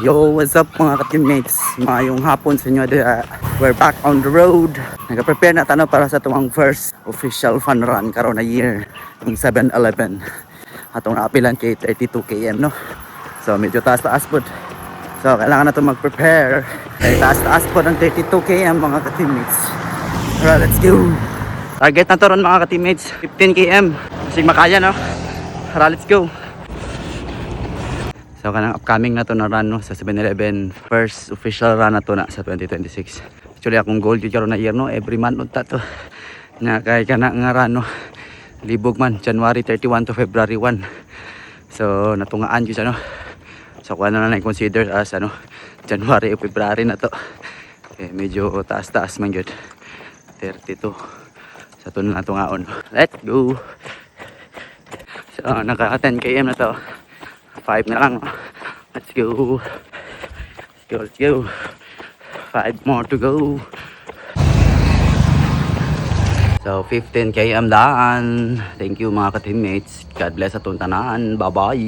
Yo, what's up mga ka-teammates? Mayong hapon sa inyo. We're back on the road. Nag-prepare na tayo para sa tuwang first official fun run karon na year ng 7-Eleven. Atong naapilan kay 32 km, no? So medyo taas-taas po. So kailangan na ito mag-prepare. Kaya taas-taas po ng 32 km mga ka-teammates. Alright, let's go! Target na to ron mga ka-teammates. 15 km. Kasi makaya, no? Alright, let's go! So kanang upcoming na to na run, no, sa 7-Eleven, first official run na to na sa 2026. Actually akong goal yun karon na year, no, every month unta to na kay kana nga run, no, libog man January 31 to February 1. So natungaan yun, no, so kuha na lang consider as ano January o February na to. Okay, medyo taas-taas man yun, 32 sa to na tungaon. Let's go. So naka 10 km na to, 5 na lang. Let's go. Let's go. 5 more to go. So 15 km daan. Thank you mga ka-teammates. God bless atong tanan. Bye bye.